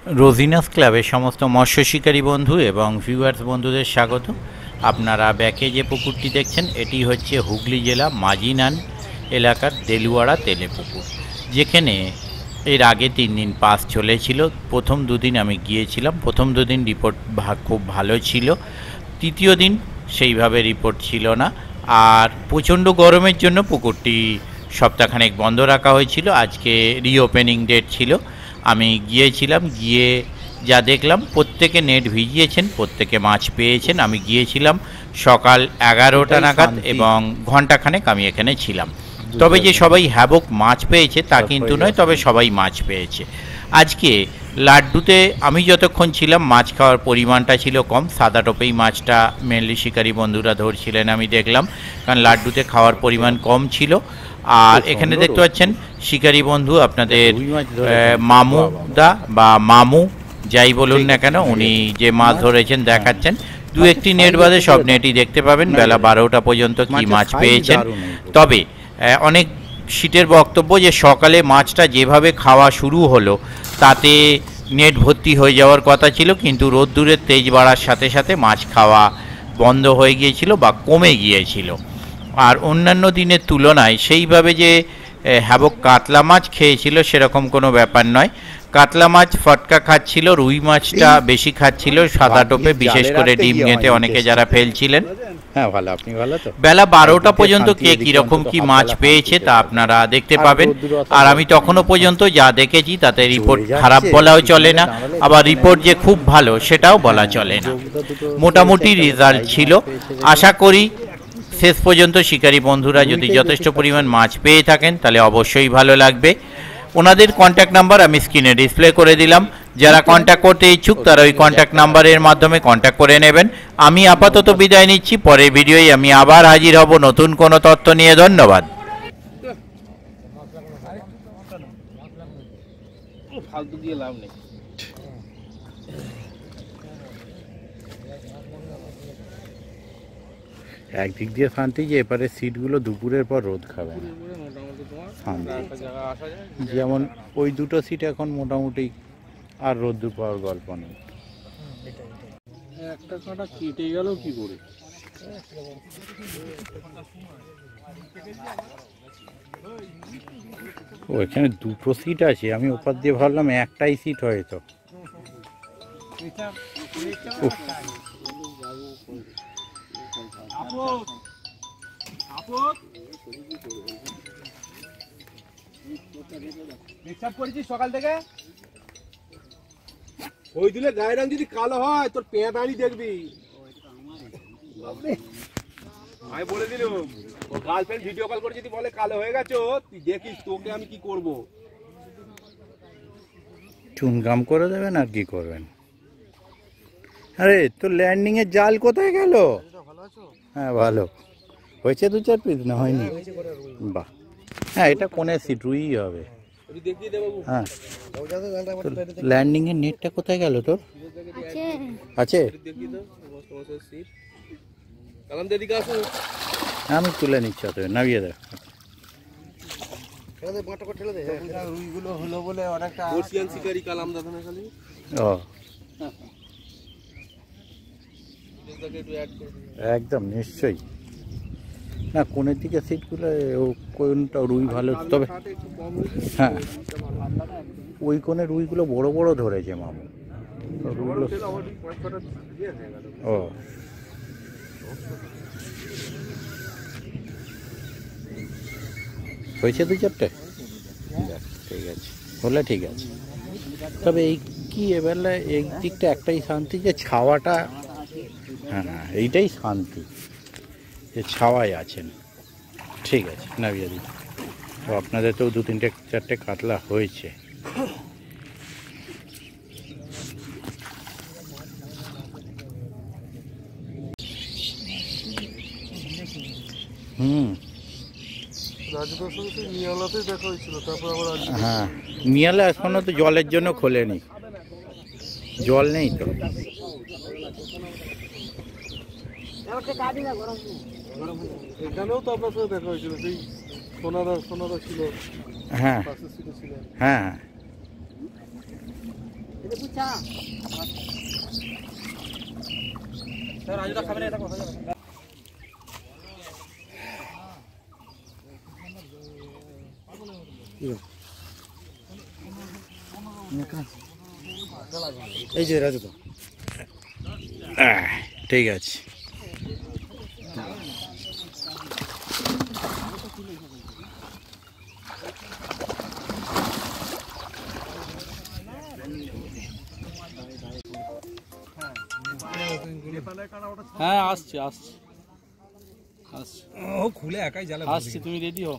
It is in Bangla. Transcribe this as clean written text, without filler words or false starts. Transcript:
রোজিনাস ক্লাবের সমস্ত মৎস্য শিকারী বন্ধু এবং ভিউয়ার্স বন্ধুদের স্বাগত। আপনারা ব্যাকে যে পুকুরটি দেখছেন এটি হচ্ছে হুগলি জেলা মাঝিনান এলাকার দেলুয়াড়া তেলে পুকুর, যেখানে এর আগে 3 দিন পাস চলেছিল। প্রথম দুদিন আমি গিয়েছিলাম, প্রথম দুদিন রিপোর্ট খুব ভালো ছিল, তৃতীয় দিন সেইভাবে রিপোর্ট ছিল না। আর প্রচণ্ড গরমের জন্য পুকুরটি সপ্তাহখানেক বন্ধ রাখা হয়েছিল। আজকে রিওপেনিং ডেট ছিল। আমি গিয়েছিলাম, গিয়ে যা দেখলাম প্রত্যেকে নেট ভিজিয়েছেন, প্রত্যেকে মাছ পেয়েছেন। আমি গিয়েছিলাম সকাল 11টা নাগাদ এবং ঘন্টাখানেক আমি এখানে ছিলাম। তবে যে সবাই হ্যাবক মাছ পেয়েছে তা কিন্তু নয়, তবে সবাই মাছ পেয়েছে। আজকে লাড্ডুতে আমি যতক্ষণ ছিলাম মাছ খাওয়ার পরিমাণটা ছিল কম, সাদা টোপেই মাছটা মেনলি শিকারী বন্ধুরা ধরছিলেন আমি দেখলাম, কারণ লাড্ডুতে খাওয়ার পরিমাণ কম ছিল। আর এখানে দেখতে পাচ্ছেন শিকারী বন্ধু আপনাদের মামুদা বা মামু যাই বলুন না কেন, উনি যে মাছ ধরেছেন দেখাচ্ছেন। দু একটি নেট বাদে সব নেটই দেখতে পাবেন বেলা 12টা পর্যন্ত কি মাছ পেয়েছেন। তবে অনেক সিটের বক্তব্য যে সকালে মাছটা যেভাবে খাওয়া শুরু হলো তাতে নেট ভর্তি হয়ে যাওয়ার কথা ছিল, কিন্তু রোদ্দুরের তেজ বাড়ার সাথে সাথে মাছ খাওয়া বন্ধ হয়ে গিয়েছিল বা কমে গিয়েছিল। আর অন্যান্য দিনের তুলনায় সেইভাবে যে হ্যাবক কাতলা মাছ খেয়েছিল সেরকম কোনো ব্যাপার নয়। কাতলা মাছ ফটকা খাচ্ছিল, রুই মাছটা বেশি খাচ্ছিল সাদা টোপে, বিশেষ করে ডিম গেঁথে অনেকে যারা ফেলছিলেন। হ্যাঁ ভালো, আপনি ভালো তো? বেলা 12টা পর্যন্ত কে কীরকম কি মাছ পেয়েছে তা আপনারা দেখতে পাবেন। আর আমি তখনও পর্যন্ত যা দেখেছি তাতে রিপোর্ট খারাপ বলাও চলে না, আবার রিপোর্ট যে খুব ভালো সেটাও বলা চলে না। মোটামুটি রেজাল্ট ছিল। আশা করি শেষ পর্যন্ত শিকারী বন্ধুরা যদি যথেষ্ট পরিমাণ মাছ পেয়ে থাকেন তাহলে অবশ্যই ভালো লাগবে। ওনাদের কন্ট্যাক্ট নাম্বার আমি স্ক্রিনে ডিসপ্লে করে দিলাম। যারা কন্ট্যাক্ট করতে ইচ্ছুক তারা ওই কন্ট্যাক্ট নাম্বারের মাধ্যমে কন্ট্যাক্ট করে নেবেন। আমি আপাতত বিদায় নিচ্ছি, পরের ভিডিওয় আমি আবার হাজির হব নতুন কোনো তথ্য নিয়ে। ধন্যবাদ। ফালতু দিয়ে লাভ নেই। একদিক দিয়ে শান্তি যে এপারে সিটগুলো দুপুরের পর রোদ খাবে না, যেমন ওই দুটো সিট এখন মোটামুটি আর রোদ্দুর পাওয়ার গল্প নেই। একটা কাঁটা কেটে গেল কি করে? ও এখানে দুটো সিট আছে, আমি ওপার দিয়ে ভাবলাম একটাই সিট হয়তো। সকাল থেকে ওই দিলে গায়ের রং যদি কালো হয় তোর পেয়ে দাঁড়িয়ে দেখবি। আমি বলে দিলাম ও গার্লফ্রেন্ড ভিডিও কল করে যদি বলে কালো হয়ে গেছো তুই দেখিস তোকে আমি কি করব। চুনকাম করে দেবেন আর কি করবেন। আরে তো ল্যান্ডিং এর জাল কোথায় গেল? হ্যাঁ ভালো হয়েছে, 2-4 পিস না হয়নি? বাহ, হ্যাঁ এটা কোনের সিট রুই হবে। হ্যাঁ ল্যান্ডিং এর নেটটা কোথায় গেল তোর? আছে আমি তুলে নিচ্ছি, অত নামিয়ে দেখ। ও একদম নিশ্চয়ই না, কোনের দিকে সিটগুলো কোনটা রুই ভালো, তবে হ্যাঁ ওই কোণে রুইগুলো বড় বড় ধরেছে মামু। রুইগুলো ও হয়েছে 2-4টে, ঠিক আছে হলে ঠিক আছে। তবে এই কি এবেলা এই দিকটা একটাই শান্তি যে ছাওয়াটা, হ্যাঁ এইটাই শান্তি যে ছাওয়ায় আছেন। ঠিক আছে নামিয়ে দিই। তো আপনাদের তো 2-3-4টে কাতলা হয়েছে। হ্যাঁ নিয়ালা এখনো তো জলের জন্য খোলেনি, জল নেই তো। এখানেও তো আপনার সাথে দেখা হয়েছিল, সেই সোনাদা ছিল। হ্যাঁ হ্যাঁ এই যে রাজু তো ঠিক আছে। হ্যাঁ আসছি আসছি আসছি ও খুলে একাই জ্বালা আসছি, তুমি রেডি হও।